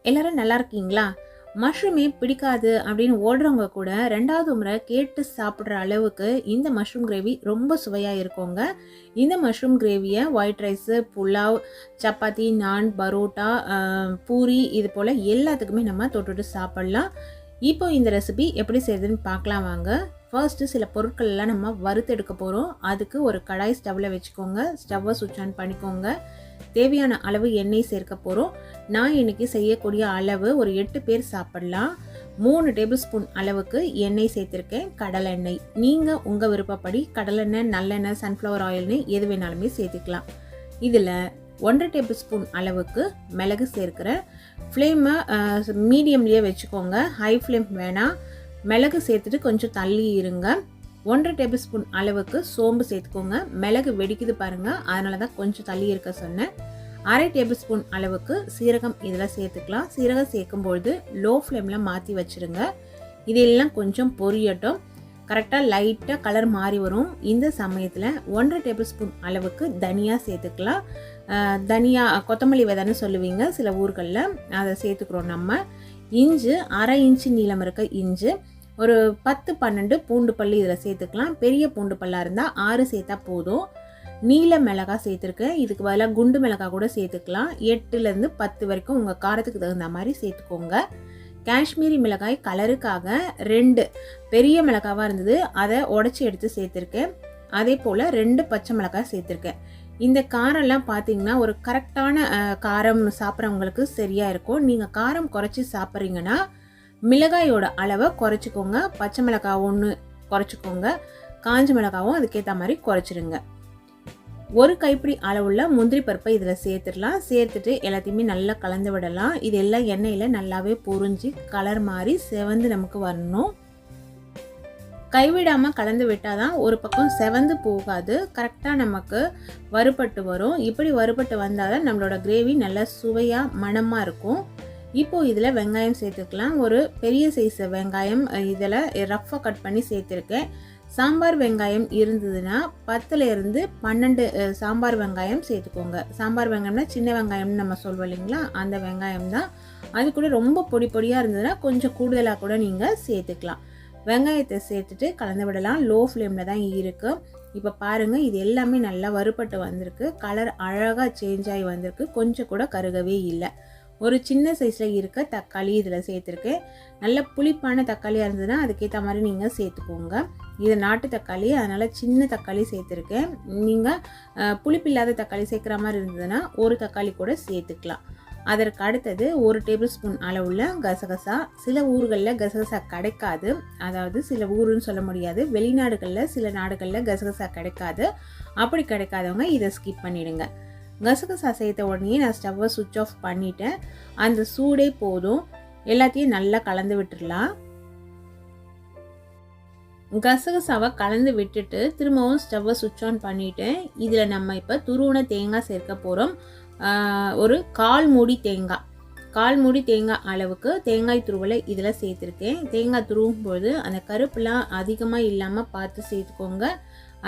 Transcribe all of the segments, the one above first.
எல்லாரும் நல்லா இருக்கீங்களா? மஷ்ரூமே பிடிக்காது அப்படின்னு ஓடுறவங்க கூட 2வது முறை கேட்டு சாப்பிட்ற அளவுக்கு இந்த மஷ்ரூம் கிரேவி ரொம்ப சுவையாக இருக்குங்க. இந்த மஷ்ரூம் கிரேவியை ஒயிட் ரைஸு, புலாவ், சப்பாத்தி, நான், பரோட்டா, பூரி இது போல் எல்லாத்துக்குமே நம்ம தொட்டுட்டு சாப்பிட்லாம். இப்போ இந்த ரெசிபி எப்படி செய்யுதுன்னு பார்க்கலாம் வாங்க. ஃபர்ஸ்ட்டு சில பொருட்கள் எல்லாம் நம்ம வறுத்து எடுக்க போகிறோம். அதுக்கு ஒரு கடாய் ஸ்டவ்வில் வச்சுக்கோங்க. ஸ்டவ்வை சுவிட்ச் ஆன் பண்ணிக்கோங்க. தேவையான அளவு எண்ணெய் சேர்க்க போகிறோம். நான் இன்றைக்கி செய்யக்கூடிய அளவு ஒரு 8 பேர் சாப்பிட்லாம். 3 டேபிள் ஸ்பூன் அளவுக்கு எண்ணெய் சேர்த்துருக்கேன், கடலெண்ணெய். நீங்கள் உங்கள் விருப்பப்படி கடலெண்ணெய், நல்லெண்ணெய், சன்ஃப்ளவர் ஆயில்னு எது வேணாலுமே சேர்த்துக்கலாம். இதில் 1 டேபிள் ஸ்பூன் அளவுக்கு மிளகு சேர்க்குறேன். ஃப்ளேமை மீடியம்லேயே வச்சுக்கோங்க, ஹை ஃப்ளேம் வேணாம். மிளகு சேர்த்துட்டு கொஞ்சம் தள்ளி இருங்க. 1 டேபிள் ஸ்பூன் அளவுக்கு சோம்பு சேர்த்துக்கோங்க. மிளகு வெடிக்குது பாருங்கள், அதனால தான் கொஞ்சம் தள்ளி இருக்க சொன்னேன். 1/2 டேபிள் ஸ்பூன் அளவுக்கு சீரகம் இதில் சேர்த்துக்கலாம். சீரகம் சேர்க்கும்பொழுது லோ ஃப்ளேமில் மாற்றி வச்சுருங்க. இதெல்லாம் கொஞ்சம் பொரியட்டும். கரெக்டாக லைட்டாக கலர் மாறி வரும். இந்த சமயத்தில் 1/2 டேபிள் ஸ்பூன் அளவுக்கு தனியா சேர்த்துக்கலாம். தனியா கொத்தமல்லி விதைன்னு சொல்லுவீங்க சில ஊர்களில், அதை சேர்த்துக்கிறோம் நம்ம. இஞ்சி 1/2 இன்ச்சு நீளம் இருக்க இஞ்சி, ஒரு 10-12 பூண்டு பல்லு இதில் சேர்த்துக்கலாம். பெரிய பூண்டு பல்லாக இருந்தால் 6 சேர்த்தா போதும். நீல மிளகாய் சேர்த்துருக்கேன். இதுக்கு பதிலாக குண்டு மிளகாய் கூட சேர்த்துக்கலாம். 8லேருந்து 10 வரைக்கும் உங்கள் காரத்துக்கு தகுந்த மாதிரி சேர்த்துக்கோங்க. காஷ்மீரி மிளகாய் கலருக்காக 2 பெரிய மிளகாவாக இருந்தது, அதை உடச்சி எடுத்து சேர்த்துருக்கேன். அதே போல் 2 பச்சை மிளகாய் சேர்த்துருக்கேன். இந்த காரம்லாம் பார்த்தீங்கன்னா ஒரு கரெக்டான காரம் சாப்பிட்றவங்களுக்கு சரியாக இருக்கும். நீங்கள் காரம் குறைச்சி சாப்பிட்றீங்கன்னா மிளகாயோட அளவை குறைச்சிக்கோங்க. பச்சை மிளகாய் 1 குறைச்சிக்கோங்க, காஞ்ச மிளகாவும் அதுக்கேற்ற மாதிரி குறைச்சிடுங்க. ஒரு கைப்பிடி அளவுள்ள முந்திரி பருப்பை இதில் சேர்த்துடலாம். சேர்த்துட்டு எல்லாத்தையுமே நல்லா கலந்து விடலாம். இது எல்லாம் எண்ணெயில் நல்லாவே பொரிஞ்சு கலர் மாதிரி செவந்து நமக்கு வரணும். கைவிடாமல் கலந்து விட்டால் தான் ஒரு பக்கம் செவந்து போகாது, கரெக்டாக நமக்கு வறுபட்டு வரும். இப்படி வறுபட்டு வந்தால் தான் நம்மளோட கிரேவி நல்லா சுவையாக மணமாக இருக்கும். இப்போது இதில் வெங்காயம் சேர்த்துக்கலாம். ஒரு பெரிய சைஸ் வெங்காயம் இதில் ரஃப்பாக கட் பண்ணி சேர்த்துருக்கேன். சாம்பார் வெங்காயம் இருந்ததுன்னா 10லேருந்து 12 சாம்பார் வெங்காயம் சேர்த்துக்கோங்க. சாம்பார் வெங்காயம்னா சின்ன வெங்காயம்னு நம்ம சொல்வோம் இல்லைங்களா, அந்த வெங்காயம் தான். அது கூட ரொம்ப பொடி பொடியாக இருந்ததுன்னா கொஞ்சம் கூடுதலாக கூட நீங்கள் சேர்த்துக்கலாம். வெங்காயத்தை சேர்த்துட்டு கலந்து விடலாம். லோ ஃப்ளேமில் தான் இருக்குது. இப்போ பாருங்கள், இது எல்லாமே நல்லா வறுபட்டு வந்திருக்கு. கலர் அழகாக சேஞ்ச் ஆகி வந்திருக்கு. கொஞ்சம் கூட கருகவே இல்லை. ஒரு சின்ன சைஸில் இருக்க தக்காளி இதில் சேர்த்துருக்கேன். நல்ல புளிப்பான தக்காளியாக இருந்ததுன்னா அதுக்கேற்ற மாதிரி நீங்கள் சேர்த்துக்கோங்க. இது நாட்டு தக்காளி, அதனால் சின்ன தக்காளி சேர்த்துருக்கேன். நீங்கள் புளிப்பில்லாத தக்காளி சேர்க்குற மாதிரி இருந்ததுன்னா ஒரு தக்காளி கூட சேர்த்துக்கலாம். அதற்கு அடுத்தது 1 டேபிள் ஸ்பூன் அளவுள்ள கசகசா. சில ஊர்களில் கசகசா கிடைக்காது, அதாவது சில ஊருன்னு சொல்ல முடியாது, வெளிநாடுகளில் சில நாடுகளில் கசகசா கிடைக்காது. அப்படி கிடைக்காதவங்க இதை ஸ்கிப் பண்ணிவிடுங்க. கசகசா சேர்த்த உடனே நான் ஸ்டவ்வை சுவிட்ச் ஆஃப் பண்ணிட்டேன். அந்த சூடே போதும். எல்லாத்தையும் நல்லா கலந்து விட்டுடலாம். கசகசாவை கலந்து விட்டுட்டு திரும்பவும் ஸ்டவ்வை சுவிட்ச் ஆன் பண்ணிவிட்டேன். இதில் நம்ம இப்போ துருவன தேங்காய் சேர்க்க போகிறோம். ஒரு 1/4 மூடி தேங்காய், 1/4 மூடி தேங்காய் அளவுக்கு தேங்காய் துருவலை இதில் சேர்த்துருக்கேன். தேங்காய் துருவும்போது அந்த கருப்புலாம் அதிகமாக இல்லாமல் பார்த்து சேர்த்துக்கோங்க.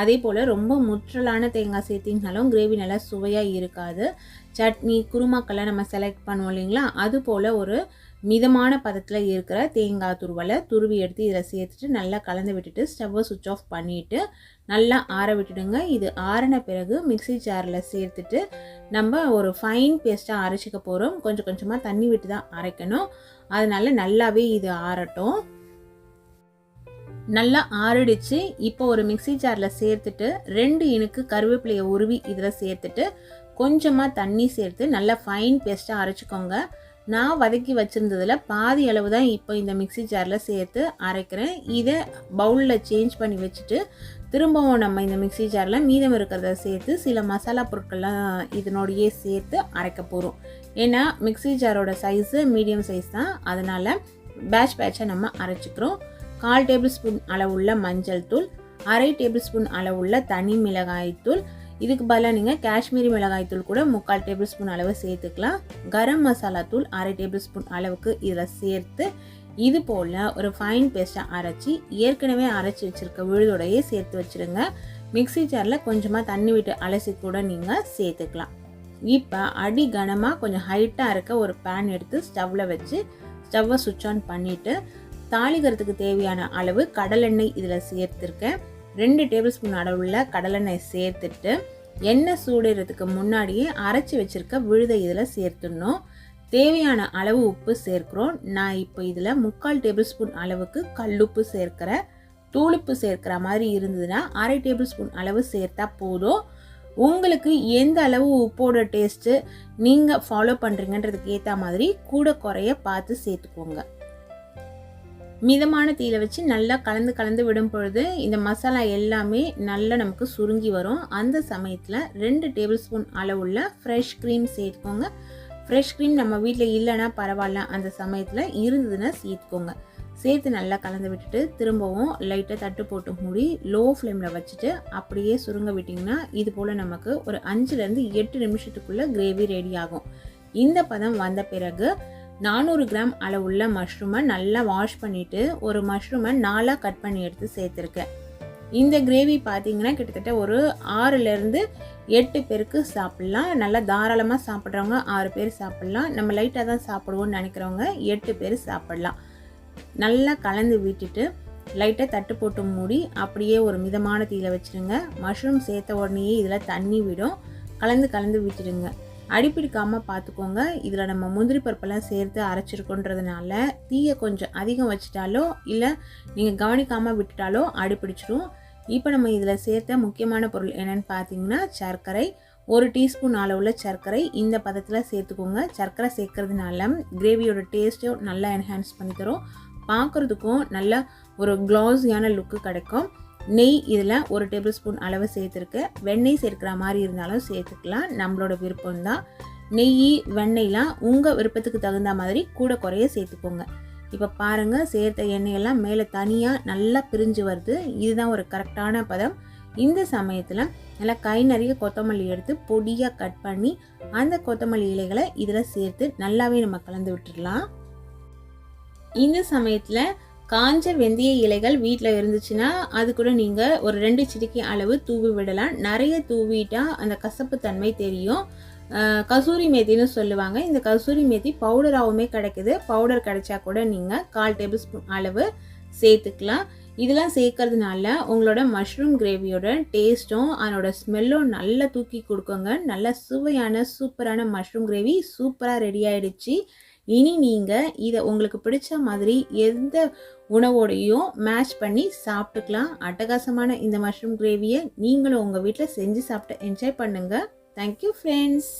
அதே போல் ரொம்ப முற்றலான தேங்காய் சேர்த்திங்கனாலும் கிரேவி நல்லா சுவையாக இருக்காது. சட்னி குருமாக்கெல்லாம் நம்ம செலக்ட் பண்ணுவோம் இல்லைங்களா, அது போல் ஒரு மிதமான பதத்தில் இருக்கிற தேங்காய் துருவலை துருவி எடுத்து இதில் சேர்த்துட்டு நல்லா கலந்து விட்டுட்டு ஸ்டவ்வை சுவிட்ச் ஆஃப் பண்ணிவிட்டு நல்லா ஆற விட்டுடுங்க. இது ஆறின பிறகு மிக்ஸி ஜாரில் சேர்த்துட்டு நம்ம ஒரு ஃபைன் பேஸ்ட்டாக அரைச்சிக்க போகிறோம். கொஞ்சம் கொஞ்சமாக தண்ணி விட்டு தான் அரைக்கணும். அதனால் நல்லாவே இது ஆறட்டும். நல்லா ஆறிடுச்சு. இப்போ ஒரு மிக்ஸி ஜாரில் சேர்த்துட்டு 2 இனுக்கு கருவேப்பிலையை உருவி இதில் சேர்த்துட்டு கொஞ்சமாக தண்ணி சேர்த்து நல்லா ஃபைன் பேஸ்ட்டாக அரைச்சிக்கோங்க. நான் வதக்கி வச்சுருந்ததில் பாதி அளவு தான் இப்போ இந்த மிக்ஸி ஜாரில் சேர்த்து அரைக்கிறேன். இதை பவுலில் சேஞ்ச் பண்ணி வச்சுட்டு திரும்பவும் நம்ம இந்த மிக்ஸி ஜாரில் மீதம் இருக்கிறத சேர்த்து சில மசாலா பொருட்கள்லாம் இதனோடையே சேர்த்து அரைக்க போகிறோம். ஏன்னா மிக்ஸி ஜாரோட சைஸு மீடியம் சைஸ் தான், அதனால் பேட்சாக நம்ம அரைச்சிக்கிறோம். 1/4 டேபிள் ஸ்பூன் அளவுள்ள மஞ்சள் தூள், 1/2 டேபிள் ஸ்பூன் அளவுள்ள தனி மிளகாய் தூள். இதுக்கு பதிலாக நீங்கள் காஷ்மீரி மிளகாய் தூள் கூட 3/4 டேபிள் ஸ்பூன் அளவு சேர்த்துக்கலாம். கரம் மசாலா தூள் 1/2 டேபிள் ஸ்பூன் அளவுக்கு இதில் சேர்த்து இது போல் ஒரு ஃபைன் பேஸ்ட்டாக அரைச்சி ஏற்கனவே அரைச்சி வச்சுருக்க விழுதோடையே சேர்த்து வச்சுருங்க. மிக்ஸி ஜாரில் கொஞ்சமாக தண்ணி விட்டு அலசி கூட நீங்கள் சேர்த்துக்கலாம். இப்போ அடி கனமாக கொஞ்சம் ஹைட்டாக இருக்க ஒரு பேன் எடுத்து ஸ்டவ்வில் வச்சு ஸ்டவ்வை சுவிட்ச் ஆன் பண்ணிவிட்டு தாளிக்கிறதுக்கு தேவையான அளவு கடலெண்ணெய் இதில் சேர்த்துருக்கேன். 2 டேபிள் ஸ்பூன் அளவுள்ள கடலெண்ணெய் சேர்த்துட்டு எண்ணெய் சூடுறதுக்கு முன்னாடியே அரைச்சி வச்சுருக்க விழுதை இதில் சேர்த்துடணும். தேவையான அளவு உப்பு சேர்க்குறோம். நான் இப்போ இதில் 3/4 டேபிள் ஸ்பூன் அளவுக்கு கல்லுப்பு சேர்க்கிறேன். தூளுப்பு சேர்க்கிற மாதிரி இருந்ததுன்னா 1/2 டேபிள் ஸ்பூன் அளவு சேர்த்தா போதும். உங்களுக்கு எந்த அளவு உப்போட டேஸ்ட்டு நீங்கள் ஃபாலோ பண்ணுறீங்கன்றதுக்கு ஏற்ற மாதிரி கூட குறைய பார்த்து சேர்த்துக்கோங்க. மிதமான தீயில வச்சு நல்லா கலந்து விடும் பொழுது இந்த மசாலா எல்லாமே நல்லா நமக்கு சுருங்கி வரும். அந்த சமயத்தில் 2 டேபிள் ஸ்பூன் அளவுள்ள ஃப்ரெஷ் க்ரீம் சேர்த்துக்கோங்க. ஃப்ரெஷ் க்ரீம் நம்ம வீட்டில் இல்லைன்னா பரவாயில்ல, அந்த சமயத்தில் இருந்ததுன்னா சேர்த்துக்கோங்க. சேர்த்து நல்லா கலந்து விட்டுட்டு திரும்பவும் லைட்டாக தட்டு போட்டு மூடி லோ ஃப்ளேமில் வச்சுட்டு அப்படியே சுருங்க விட்டிங்கன்னா இது போல் நமக்கு ஒரு 5லேருந்து 8 நிமிஷத்துக்குள்ளே கிரேவி ரெடி ஆகும். இந்த பதம் வந்த பிறகு 400 கிராம் அளவுள்ள மஷ்ரூமை நல்லா வாஷ் பண்ணிவிட்டு ஒரு மஷ்ரூமை 4ஆக கட் பண்ணி எடுத்து சேர்த்துருக்கேன். இந்த கிரேவி பார்த்தீங்கன்னா கிட்டத்தட்ட ஒரு 6லேருந்து 8 பேருக்கு சாப்பிட்லாம். நல்லா தாராளமாக சாப்பிட்றவங்க 6 பேர் சாப்பிட்லாம். நம்ம லைட்டாக தான் சாப்பிடுவோம்னு நினைக்கிறவங்க 8 பேர் சாப்பிட்லாம். நல்லா கலந்து விட்டுட்டு லைட்டாக தட்டு போட்டு மூடி அப்படியே ஒரு மிதமான தீயில வச்சுருங்க. மஷ்ரூம் சேர்த்த உடனேயே இதில் தண்ணி விடும். கலந்து விட்டுடுங்க. அடிப்பிடிக்காமல் பார்த்துக்கோங்க. இதில் நம்ம முந்திரி பருப்பெல்லாம் சேர்த்து அரைச்சிருக்கோன்றதுனால தீயை கொஞ்சம் அதிகம் வச்சுட்டாலோ இல்லை நீங்கள் கவனிக்காமல் விட்டுட்டாலோ அடிப்பிடிச்சிடும். இப்போ நம்ம இதில் சேர்த்த முக்கியமான பொருள் என்னென்னு பார்த்தீங்கன்னா சர்க்கரை. 1 டீஸ்பூன் அளவுள்ள சர்க்கரை இந்த பதத்தில் சேர்த்துக்கோங்க. சர்க்கரை சேர்க்கறதுனால கிரேவியோட டேஸ்ட்டும் நல்லா என்ஹான்ஸ் பண்ணி தரும். பார்க்குறதுக்கும் நல்ல ஒரு க்ளாஸியான லுக்கு கிடைக்கும். நெய் இதில் 1 டேபிள் ஸ்பூன் அளவு சேர்த்துருக்கு. வெண்ணெய் சேர்க்குற மாதிரி இருந்தாலும் சேர்த்துக்கலாம், நம்மளோட விருப்பம்தான். நெய் வெண்ணெய்லாம் உங்கள் விருப்பத்துக்கு தகுந்த மாதிரி கூட குறைய சேர்த்துக்கோங்க. இப்போ பாருங்கள், சேர்த்த எண்ணெயெல்லாம் மேலே தனியாக நல்லா பிரிஞ்சு வருது. இதுதான் ஒரு கரெக்டான பதம். இந்த சமயத்தில் நல்லா கை நிறைய கொத்தமல்லி எடுத்து பொடியாக கட் பண்ணி அந்த கொத்தமல்லி இலைகளை இதில் சேர்த்து நல்லாவே நம்ம கலந்து விட்டுடலாம். இந்த சமயத்தில் காஞ்ச வெந்தய இலைகள் வீட்டில் இருந்துச்சுன்னா அது கூட நீங்கள் ஒரு 2 சிட்டிகை அளவு தூவி விடலாம். நிறைய தூவிட்டா அந்த கசப்பு தன்மை தெரியும். கசூரி மேத்தின்னு சொல்லுவாங்க. இந்த கசூரி மேத்தி பவுடராகவுமே கிடைக்குது. பவுடர் கிடைச்சா கூட நீங்கள் 1/4 டேபிள் ஸ்பூன் அளவு சேர்த்துக்கலாம். இதெல்லாம் சேர்க்கறதுனால உங்களோட மஷ்ரூம் கிரேவியோட டேஸ்ட்டும் அதனோட ஸ்மெல்லும் நல்லா தூக்கி கொடுக்குங்க. நல்ல சுவையான சூப்பரான மஷ்ரூம் கிரேவி சூப்பராக ரெடி ஆகிடுச்சு. இனி நீங்கள் இதை உங்களுக்கு பிடிச்ச மாதிரி எந்த உணவோடையும் மேட்ச் பண்ணி சாப்பிட்டுக்கலாம். அட்டகாசமான இந்த மஷ்ரூம் கிரேவியை நீங்களும் உங்கள் வீட்டில் செஞ்சு சாப்பிட்டு என்ஜாய் பண்ணுங்கள். Thank you friends.